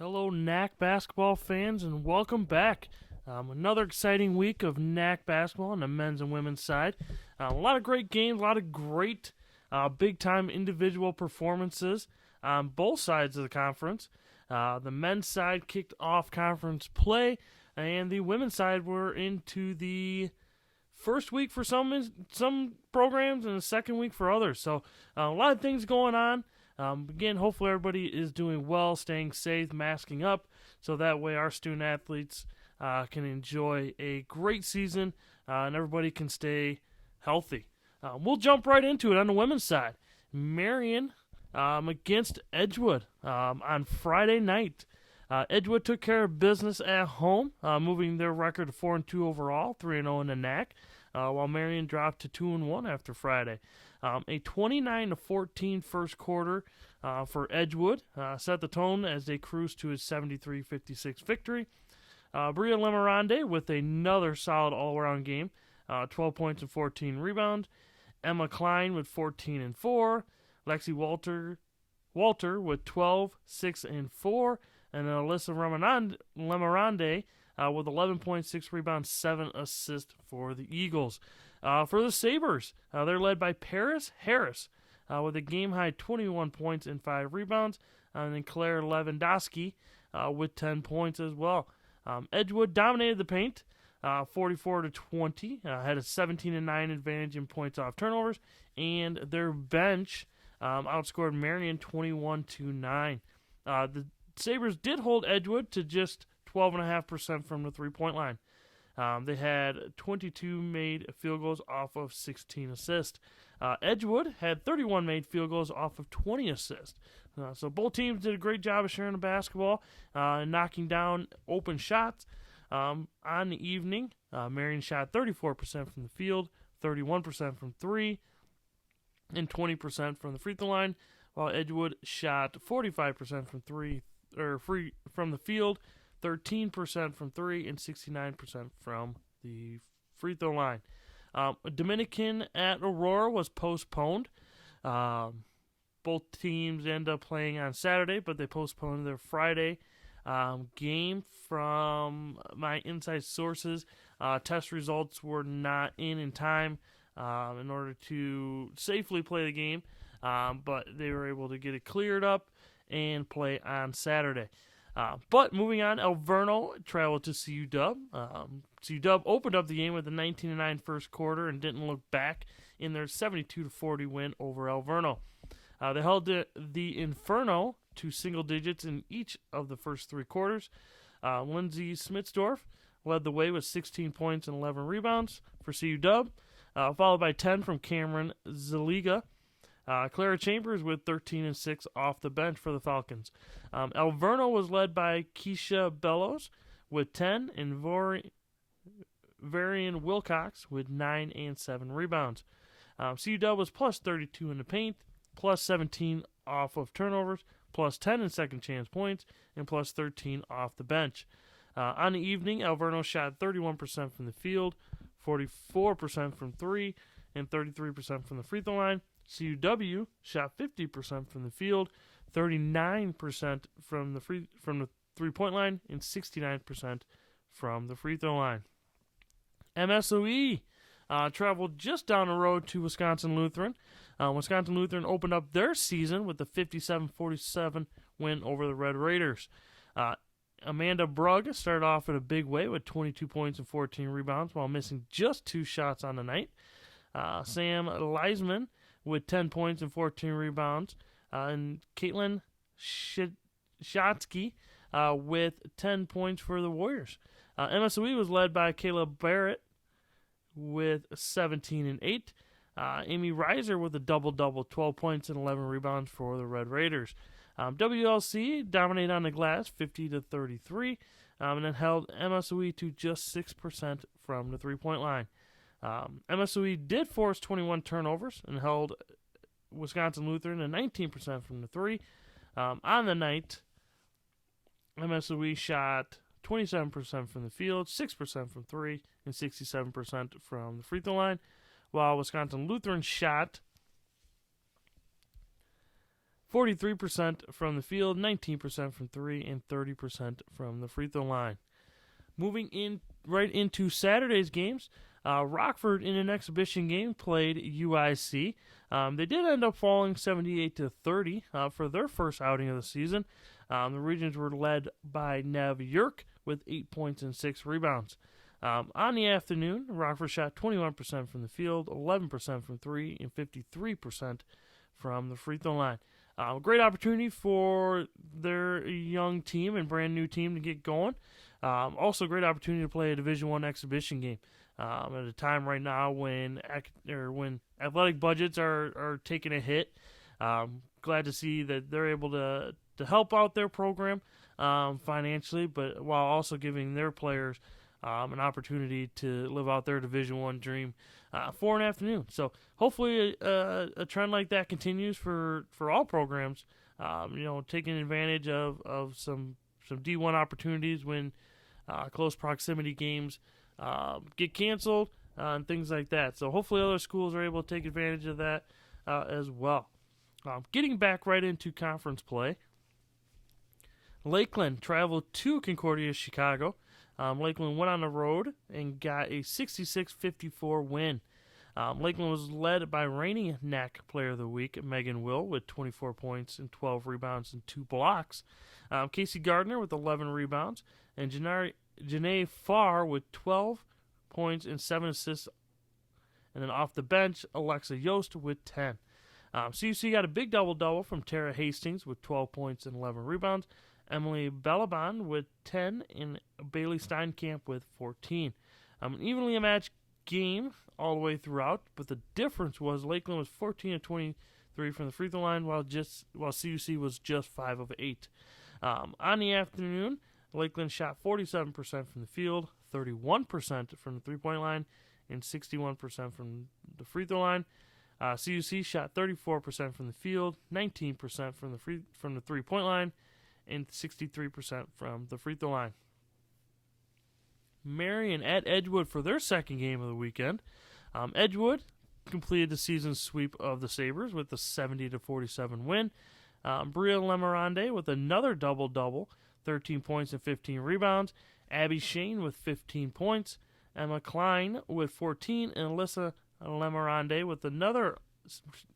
Hello, NACC basketball fans, and welcome back. Another exciting week of NACC basketball on the men's and women's side. A lot of great games, a lot of great big-time individual performances on both sides of the conference. The men's side kicked off conference play, and the women's side were into the first week for some programs and the second week for others. So a lot of things going on. Again, hopefully everybody is doing well, staying safe, masking up, so that way our student athletes can enjoy a great season and everybody can stay healthy. We'll jump right into it on the women's side. Marion against Edgewood on Friday night. Edgewood took care of business at home, moving their record to 4-2 overall, 3-0 in the NACC, while Marion dropped to 2-1 after Friday. A 29-14 first quarter for Edgewood set the tone as they cruised to a 73-56 victory. Bria Lemerande with another solid all-around game, 12 points and 14 rebounds. Emma Klein with 14 and 4. Lexi Walter with 12, 6 and 4. And then Alyssa Lemerande with 11.6 rebounds, 7 assists for the Eagles. For the Sabres, they're led by Paris Harris with a game-high 21 points and 5 rebounds. And then Claire Lewandowski with 10 points as well. Edgewood dominated the paint, 44-20, had a 17-9 advantage in points off turnovers, and their bench outscored Marion 21-9. The Sabres did hold Edgewood to just 12.5% from the three-point line. They had 22 made field goals off of 16 assists. Edgewood had 31 made field goals off of 20 assists. So both teams did a great job of sharing the basketball and knocking down open shots. On the evening, Marion shot 34% from the field, 31% from three, and 20% from the free throw line, while Edgewood shot 45% from the field, 13% from three, and 69% from the free throw line. Dominican at Aurora was postponed. Both teams end up playing on Saturday, but they postponed their Friday game. From my inside sources, test results were not in time in order to safely play the game, but they were able to get it cleared up and play on Saturday. But moving on, Alverno traveled to CU Dub. CU Dub opened up the game with a 19-9 first quarter and didn't look back in their 72-40 win over Alverno. They held the Inferno to single digits in each of the first three quarters. Lindsay Smitsdorf led the way with 16 points and 11 rebounds for CU Dub, followed by 10 from Cameron Zaliga. Clara Chambers with 13 and 6 off the bench for the Falcons. Alverno was led by Keisha Bellows with 10 and Varian Wilcox with 9 and 7 rebounds. CU Dub was plus 32 in the paint, plus 17 off of turnovers, plus 10 in second chance points, and plus 13 off the bench. On the evening, Alverno shot 31% from the field, 44% from three, and 33% from the free throw line. CUW shot 50% from the field, 39% from the three-point line, and 69% from the free throw line. MSOE traveled just down the road to Wisconsin Lutheran. Wisconsin Lutheran opened up their season with a 57-47 win over the Red Raiders. Amanda Brugg started off in a big way with 22 points and 14 rebounds while missing just 2 shots on the night. Sam Leisman with 10 points and 14 rebounds, and Caitlin Shatsky with 10 points for the Warriors. MSOE was led by Kayla Barrett with 17 and 8. Amy Reiser with a double-double, 12 points and 11 rebounds for the Red Raiders. WLC dominated on the glass, 50-33, and then held MSOE to just 6% from the three-point line. MSOE did force 21 turnovers and held Wisconsin Lutheran to 19% from the three. On the night, MSOE shot 27% from the field, 6% from three, and 67% from the free throw line, while Wisconsin Lutheran shot 43% from the field, 19% from three, and 30% from the free throw line. Moving in right into Saturday's games, Rockford in an exhibition game played UIC. They did end up falling 78-30 for their first outing of the season. The Regions were led by Nev Yerk with 8 points and 6 rebounds. On the afternoon, Rockford shot 21% from the field, 11% from three, and 53% from the free throw line. Great opportunity for their young team and brand new team to get going. Also, great opportunity to play a Division I exhibition game at a time right now when athletic budgets are taking a hit. Glad to see that they're able to help out their program financially, but while also giving their players an opportunity to live out their Division I dream for an afternoon. So hopefully a trend like that continues for all programs. Taking advantage of some D1 opportunities when close proximity games get canceled and things like that. So hopefully other schools are able to take advantage of that as well. Getting back right into conference play, Lakeland traveled to Concordia, Chicago. Lakeland went on the road and got a 66-54 win. Lakeland was led by reigning NACC Player of the Week, Megan Will, with 24 points and 12 rebounds and 2 blocks. Casey Gardner with 11 rebounds, and Janae Farr with 12 points and 7 assists. And then off the bench, Alexa Yost with 10. CUC got a big double-double from Tara Hastings with 12 points and 11 rebounds. Emily Balaban with 10, and Bailey Steinkamp with 14. An evenly matched game all the way throughout, but the difference was Lakeland was 14 of 23 from the free throw line, while CUC was just 5 of 8. On the afternoon, Lakeland shot 47% from the field, 31% from the three-point line, and 61% from the free throw line. CUC shot 34% from the field, 19% from the three-point line, and 63% from the free throw line. Marion at Edgewood for their second game of the weekend. Edgewood completed the season sweep of the Sabres with a 70-47 win. Bria Lemarande with another double-double, 13 points and 15 rebounds. Abby Shane with 15 points. Emma Klein with 14. And Alyssa Lemarande with another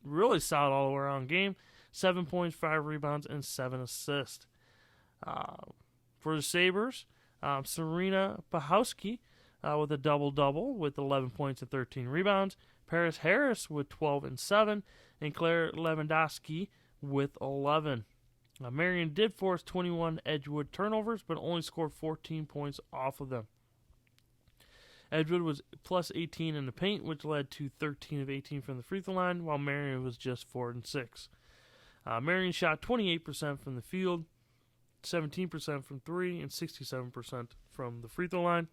really solid all-around game, 7 points, 5 rebounds, and 7 assists. For the Sabres, Serena Pahowski with a double-double with 11 points and 13 rebounds. Paris Harris with 12 and 7. And Claire Lewandowski with 11. Marion did force 21 Edgewood turnovers, but only scored 14 points off of them. Edgewood was plus 18 in the paint, which led to 13 of 18 from the free throw line, while Marion was just 4 and 6. Marion shot 28% from the field, 17% from three, and 67% from the free throw line,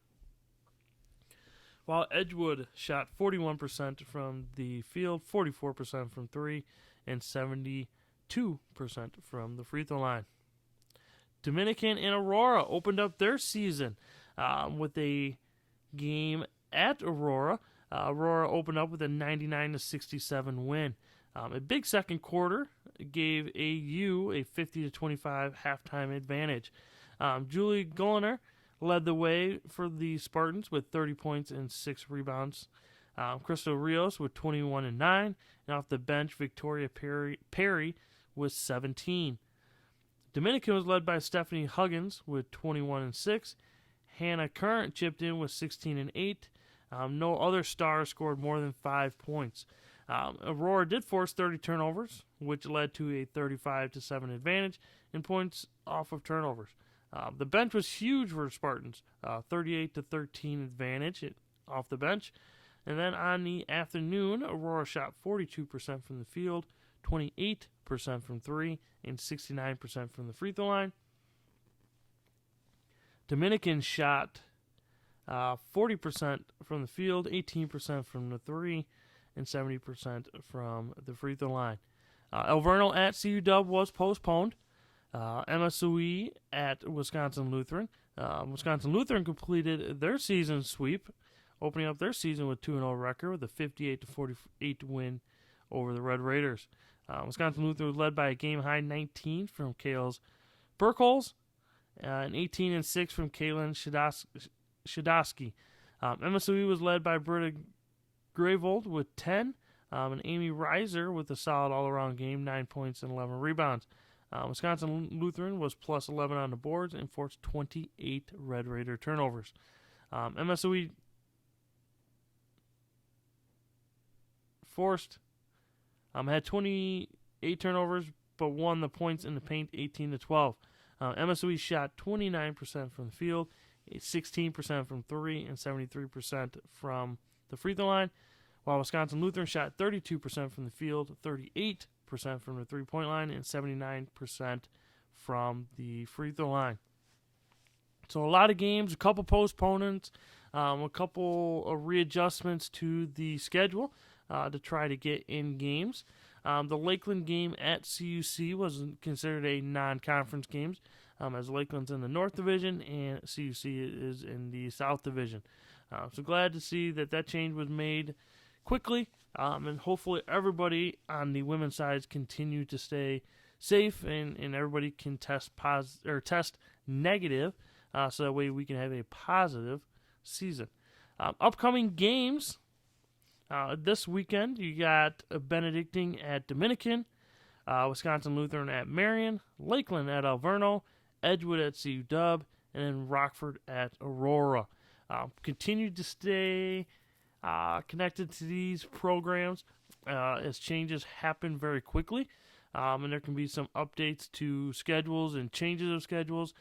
while Edgewood shot 41% from the field, 44% from three, and 72% from the free throw line. Dominican and Aurora opened up their season with a game at Aurora. Aurora opened up with a 99-67 win. A big second quarter gave AU a 50-25 halftime advantage. Julie Gulliner led the way for the Spartans with 30 points and 6 rebounds. Crystal Rios with 21 and 9, and off the bench, Victoria Perry with 17. Dominican was led by Stephanie Huggins with 21 and 6. Hannah Current chipped in with 16 and 8. No other stars scored more than 5 points. Aurora did force 30 turnovers, which led to a 35-7 advantage in points off of turnovers. The bench was huge for Spartans, 38-13 advantage off the bench. And then on the afternoon, Aurora shot 42% from the field, 28% from three, and 69% from the free throw line. Dominican shot 40% from the field, 18% from the three, and 70% from the free throw line. El Vernal at CU was postponed. MSOE at Wisconsin Lutheran. Wisconsin Lutheran completed their season sweep, opening up their season with 2-0 record with a 58-48 win over the Red Raiders. Wisconsin Luther was led by a game-high 19 from Kales Burkholz, and 18 and 6 from Kaylin Shadowski. MSOE was led by Britta Gravold with 10, and Amy Reiser with a solid all-around game, 9 points and 11 rebounds. Wisconsin Lutheran was plus 11 on the boards and forced 28 Red Raider turnovers. MSOE had 28 turnovers, but won the points in the paint 18-12. MSOE shot 29% from the field, 16% from 3, and 73% from the free throw line, while Wisconsin Lutheran shot 32% from the field, 38% from the three-point line, and 79% from the free throw line. So a lot of games, a couple postponements, a couple of readjustments to the schedule to try to get in games. The Lakeland game at CUC was considered a non-conference game, as Lakeland's in the North Division and CUC is in the South Division. So glad to see that change was made quickly, and hopefully everybody on the women's side continue to stay safe and everybody can test negative, so that way we can have a positive season. Upcoming games. This weekend, you got Benedictine at Dominican, Wisconsin Lutheran at Marion, Lakeland at Alverno, Edgewood at CU Dub, and then Rockford at Aurora. Continue to stay connected to these programs as changes happen very quickly, and there can be some updates to schedules and changes of schedules,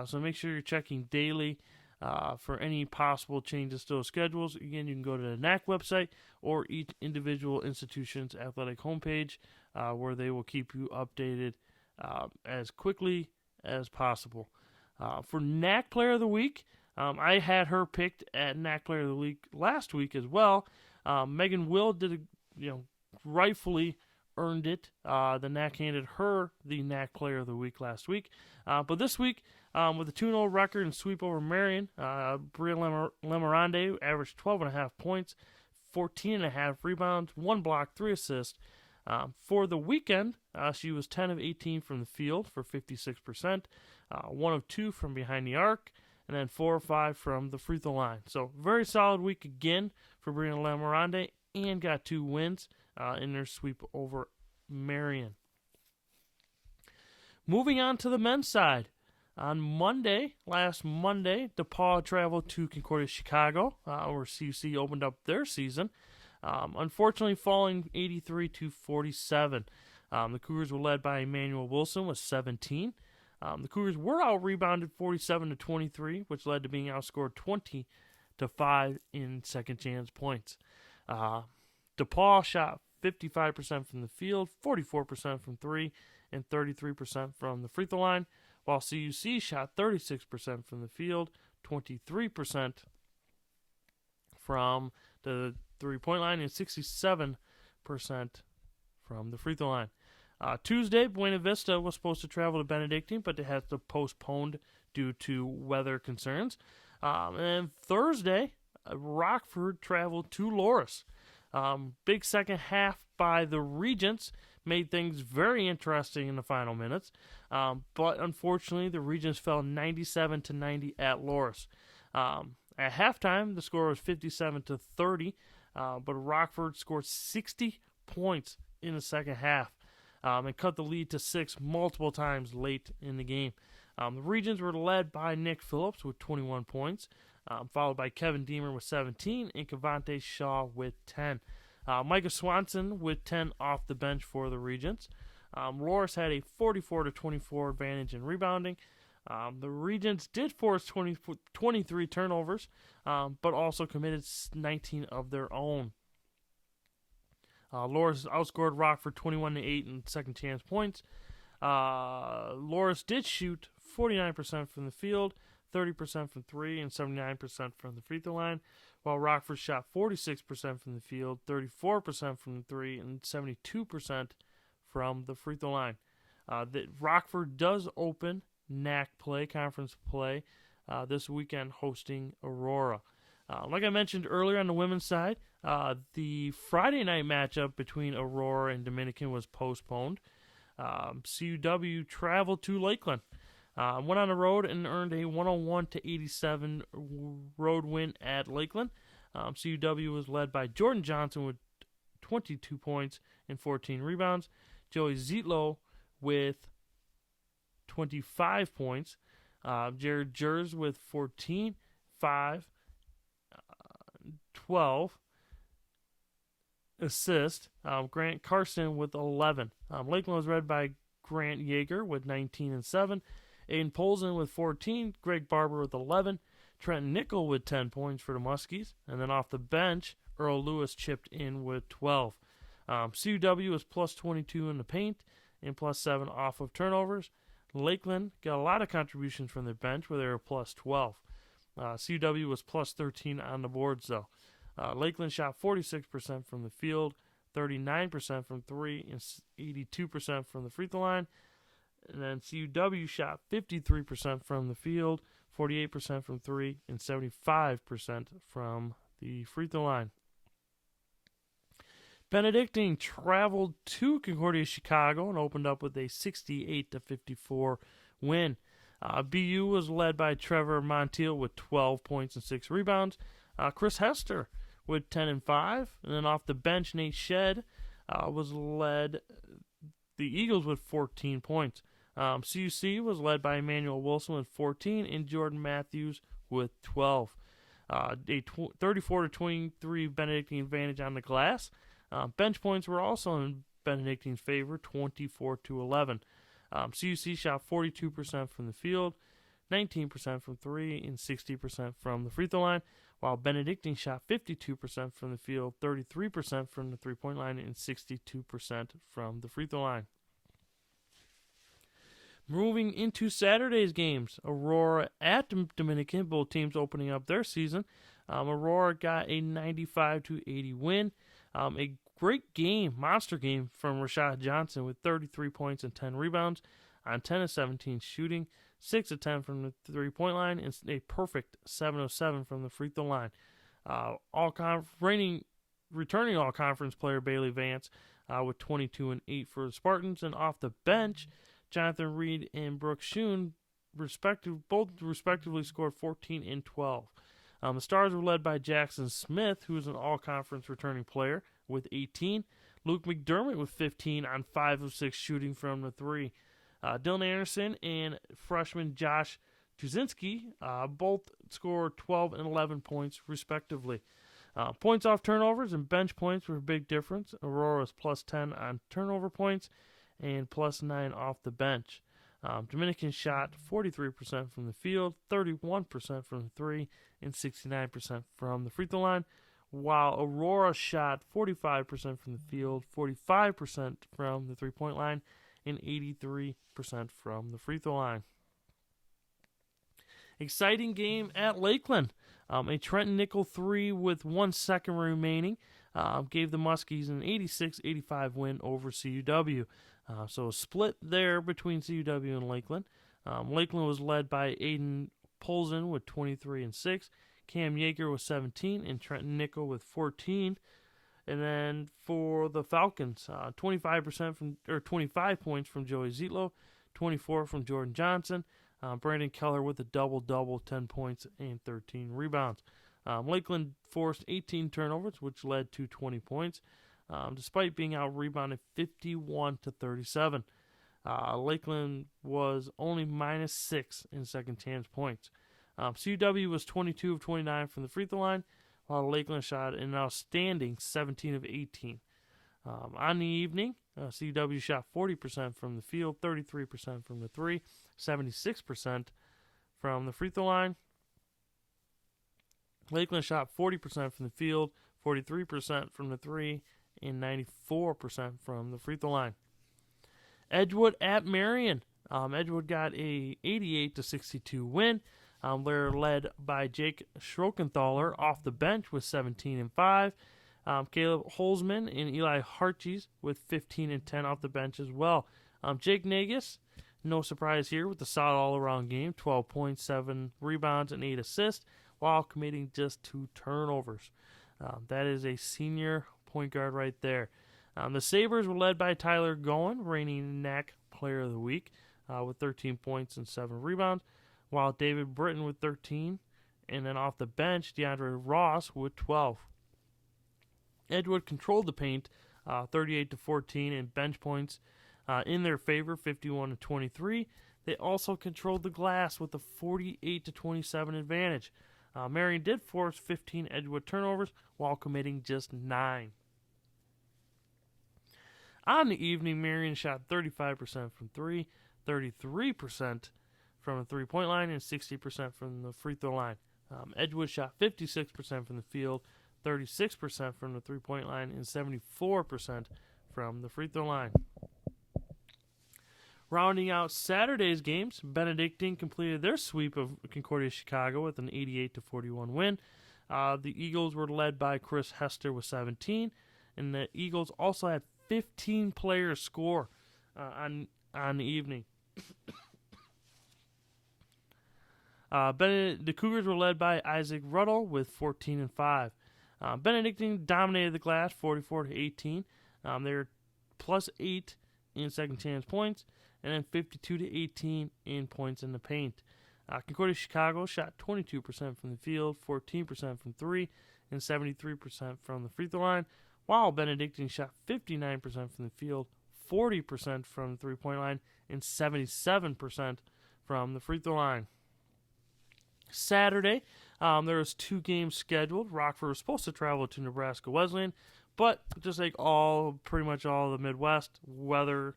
so make sure you're checking daily for any possible changes to those schedules. Again, you can go to the NACC website or each individual institution's athletic homepage, where they will keep you updated as quickly as possible. For NACC Player of the Week, I had her picked at NACC Player of the Week last week as well. Megan Will rightfully earned it. The NACC handed her the NACC Player of the Week last week. But this week, with a 2-0 record and sweep over Marion, Bria Lemerande averaged 12.5 points, 14.5 rebounds, 1 block, 3 assists. For the weekend, she was 10 of 18 from the field for 56%, 1 of 2 from behind the arc, and then 4 of 5 from the free throw line. So very solid week again for Bria Lemerande, and got 2 wins in their sweep over Marion. Moving on to the men's side. On last Monday, DePaul traveled to Concordia, Chicago, where CUC opened up their season. Unfortunately, falling 83-47. The Cougars were led by Emmanuel Wilson with 17. The Cougars were out-rebounded 47-23, which led to being outscored 20-5 in second-chance points. DePaul shot 55% from the field, 44% from 3, and 33% from the free throw line, while CUC shot 36% from the field, 23% from the three-point line, and 67% from the free throw line. Tuesday, Buena Vista was supposed to travel to Benedictine, but it had to postponed due to weather concerns. And Thursday, Rockford traveled to Loris. Big second half by the Regents made things very interesting in the final minutes, but unfortunately the Regents fell 97-90 at Loris. At halftime, the score was 57-30, but Rockford scored 60 points in the second half and cut the lead to 6 multiple times late in the game. The Regents were led by Nick Phillips with 21 points, followed by Kevin Deemer with 17 and Cavante Shaw with 10. Micah Swanson with 10 off the bench for the Regents. Loris had a 44-24 advantage in rebounding. The Regents did force 23 turnovers, but also committed 19 of their own. Loris outscored Rockford 21-8 in second chance points. Loris did shoot 49% from the field, 30% from 3, and 79% from the free throw line, while Rockford shot 46% from the field, 34% from 3, and 72% from the free throw line. Rockford does open NACC conference play this weekend, hosting Aurora. Like I mentioned earlier on the women's side, the Friday night matchup between Aurora and Dominican was postponed. CUW traveled to Lakeland, went on the road and earned a 101-87 road win at Lakeland. CUW was led by Jordan Johnson with 22 points and 14 rebounds. Joey Zietlow with 25 points. Jared Jers with 14, 5, 12 assists. Grant Carson with 11. Lakeland was led by Grant Yeager with 19 and 7. Aiden Polson with 14. Greg Barber with 11. Trenton Nickel with 10 points for the Muskies. And then off the bench, Earl Lewis chipped in with 12. CUW was plus 22 in the paint and plus 7 off of turnovers. Lakeland got a lot of contributions from their bench where they were plus 12. CUW was plus 13 on the boards, though. Lakeland shot 46% from the field, 39% from 3, and 82% from the free throw line. And then CUW shot 53% from the field, 48% from 3, and 75% from the free throw line. Benedictine traveled to Concordia, Chicago, and opened up with a 68-54 win. BU was led by Trevor Montiel with 12 points and 6 rebounds. Chris Hester with 10 and 5. And then off the bench, Nate Shedd was led the Eagles with 14 points. CUC was led by Emmanuel Wilson with 14 and Jordan Matthews with 12. A 34-23 Benedictine advantage on the glass. Bench points were also in Benedictine's favor, 24-11. CUC shot 42% from the field, 19% from 3, and 60% from the free throw line, while Benedictine shot 52% from the field, 33% from the three-point line, and 62% from the free throw line. Moving into Saturday's games, Aurora at Dominican, both teams opening up their season. Aurora got a 95-80 win. A great game, monster game from Rashad Johnson with 33 points and 10 rebounds on 10 of 17 shooting, 6 of 10 from the three-point line, and a perfect 7 of 7 from the free throw line. Returning all-conference player Bailey Vance with 22 and 8 for the Spartans, and off the bench, Jonathan Reed and Brooks Schoen both respectively scored 14 and 12. The Stars were led by Jackson Smith, who is an all-conference returning player, with 18. Luke McDermott with 15 on 5 of 6 shooting from the 3. Dylan Anderson and freshman Josh Tuzinski both scored 12 and 11 points, respectively. Points off turnovers and bench points were a big difference. Aurora's plus 10 on turnover points and plus 9 off the bench. Dominican shot 43% from the field, 31% from the 3, and 69% from the free throw line, while Aurora shot 45% from the field, 45% from the three-point line, and 83% from the free throw line. Exciting game at Lakeland. A Trenton Nickel 3 with 1 second remaining gave the Muskies an 86-85 win over CUW. So a split there between CUW and Lakeland. Lakeland was led by Aiden Polson with 23 and 6, Cam Yeager with 17, and Trenton Nickel with 14. And then for the Falcons, 25 points from Joey Zietlow, 24 from Jordan Johnson, Brandon Keller with a double-double, 10 points and 13 rebounds. Lakeland forced 18 turnovers, which led to 20 points, despite being out-rebounded 51-37. Lakeland was only minus 6 in second-chance points. CUW was 22 of 29 from the free throw line, while Lakeland shot an outstanding 17 of 18. On the evening, CUW shot 40% from the field, 33% from the 3, 76% from the free throw line. Lakeland shot 40% from the field, 43% from the 3, and 94% from the free throw line. Edgewood at Marion. Edgewood got a 88-62 win. They're led by Jake Schrockenthaler off the bench with 17 and 5. Caleb Holzman and Eli Hartjes with 15 and 10 off the bench as well. Jake Nagus, no surprise here, with a solid all-around game, 12 points, 7 rebounds, and 8 assists, while committing just 2 turnovers. That is a senior point guard right there. The Sabres were led by Tyler Gowen, reigning NACC Player of the Week, with 13 points and 7 rebounds, while David Britton with 13, and then off the bench, DeAndre Ross with 12. Edgewood controlled the paint, 38-14, and bench points in their favor, 51-23. They also controlled the glass with a 48-27 advantage. Marion did force 15 Edgewood turnovers while committing just 9. On the evening, Marion shot 35% from 3, 33% from the three-point line, and 60% from the free throw line. Edgewood shot 56% from the field, 36% from the three-point line, and 74% from the free throw line. Rounding out Saturday's games, Benedictine completed their sweep of Concordia Chicago with an 88-41 win. The Eagles were led by Chris Hester with 17, and the Eagles also had 15 players score on the evening. The Cougars were led by Isaac Ruddle with 14 and 5. Benedictine dominated the glass 44-18. They were plus 8 in second chance points, and then 52-18 in points in the paint. Concordia Chicago shot 22% from the field, 14% from 3, and 73% from the free throw line, while Benedictine shot 59% from the field, 40% from the three-point line, and 77% from the free throw line. Saturday, there was 2 games scheduled. Rockford was supposed to travel to Nebraska Wesleyan, but just like pretty much all of the Midwest, weather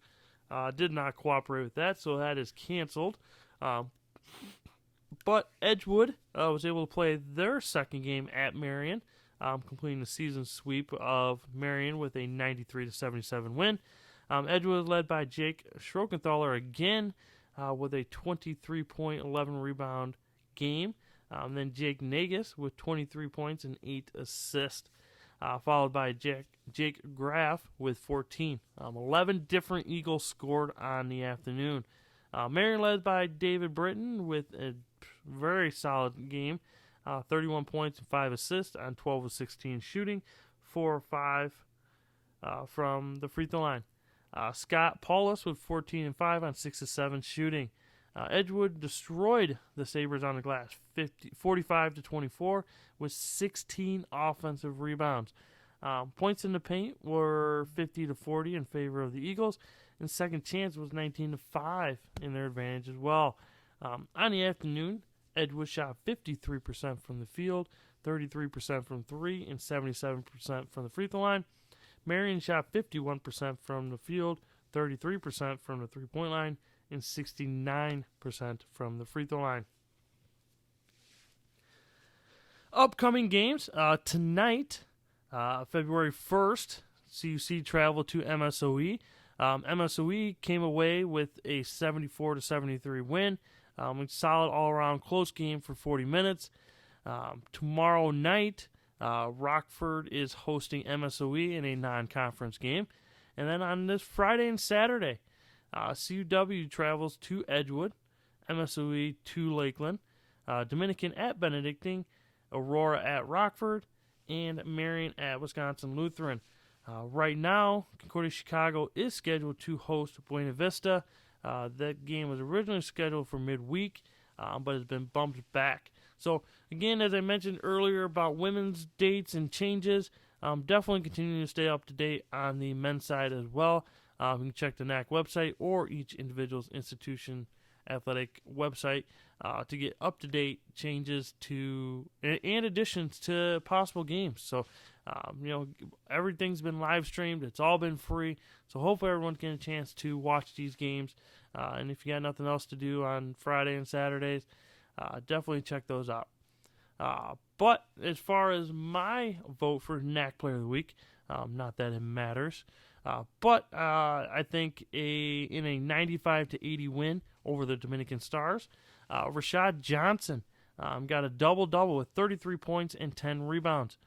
did not cooperate with that, so that is canceled. But Edgewood was able to play their second game at Marion, completing the season sweep of Marion with a 93-77 win. Edgewood was led by Jake Schrockenthaler again with a 23-point, 11-rebound game. Then Jake Nagus with 23 points and 8 assists, followed by Jake Graff with 14. 11 different Eagles scored on the afternoon. Marion led by David Britton with a very solid game, 31 points and 5 assists on 12 of 16 shooting, 4 of 5 from the free throw line. Scott Paulus with 14 and 5 on 6 of 7 shooting. Edgewood destroyed the Sabres on the glass, 45-24, with 16 offensive rebounds. Points in the paint were 50-40 in favor of the Eagles, and second chance was 19-5 in their advantage as well. On the afternoon, Edgewood shot 53% from the field, 33% from 3, and 77% from the free throw line. Marion shot 51% from the field, 33% from the three-point line, and 69% from the free throw line. Upcoming games tonight, February 1st, CUC traveled to MSOE. MSOE came away with a 74-73 win. Solid all-around close game for 40 minutes. Tomorrow night, Rockford is hosting MSOE in a non-conference game. And then on this Friday and Saturday, CUW travels to Edgewood, MSOE to Lakeland, Dominican at Benedictine, Aurora at Rockford, and Marion at Wisconsin Lutheran. Right now, Concordia Chicago is scheduled to host Buena Vista. That game was originally scheduled for midweek, but has been bumped back. So, again, as I mentioned earlier about women's dates and changes, definitely continue to stay up to date on the men's side as well. You can check the NACC website or each individual's institution athletic website to get up-to-date changes to and additions to possible games. So, everything's been live streamed. It's all been free. So hopefully everyone's getting a chance to watch these games. And if you got nothing else to do on Friday and Saturdays, definitely check those out. But as far as my vote for NACC Player of the Week, not that it matters, but I think in a 95-80 win over the Dominican Stars, Rashad Johnson got a double-double with 33 points and 10 rebounds.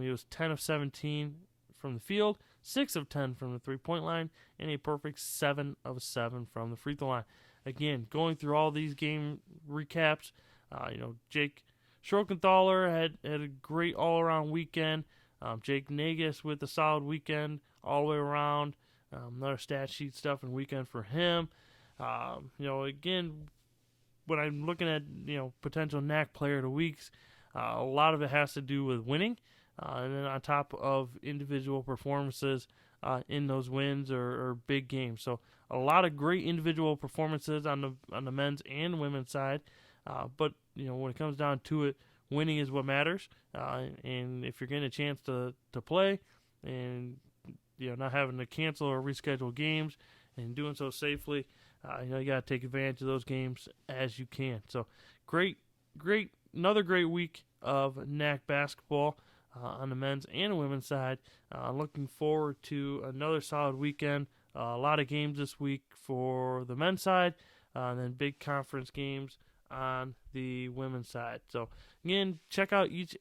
He was 10 of 17 from the field, 6 of 10 from the three-point line, and a perfect 7 of 7 from the free throw line. Again, going through all these game recaps, Jake Schrockenthaler had a great all-around weekend. Jake Nagus with a solid weekend all the way around. Another stat sheet stuff and weekend for him. Again, when I'm looking at potential NAC player of the weeks, a lot of it has to do with winning, and then on top of individual performances in those wins or big games. So a lot of great individual performances on the men's and women's side, but when it comes down to it, winning is what matters. And if you're getting a chance to play, and not having to cancel or reschedule games, and doing so safely, you got to take advantage of those games as you can. So another great week of NAC basketball on the men's and women's side. Looking forward to another solid weekend. A lot of games this week for the men's side, and then big conference games on the women's side. So again, check out each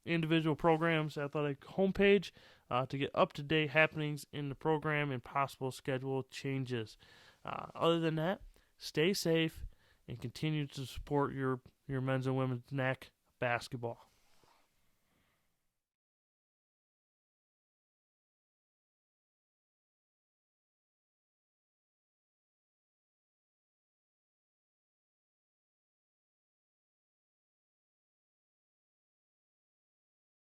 individual program's athletic homepage to get up-to-date happenings in the program and possible schedule changes. Other than that, stay safe and continue to support your men's and women's NAC basketball.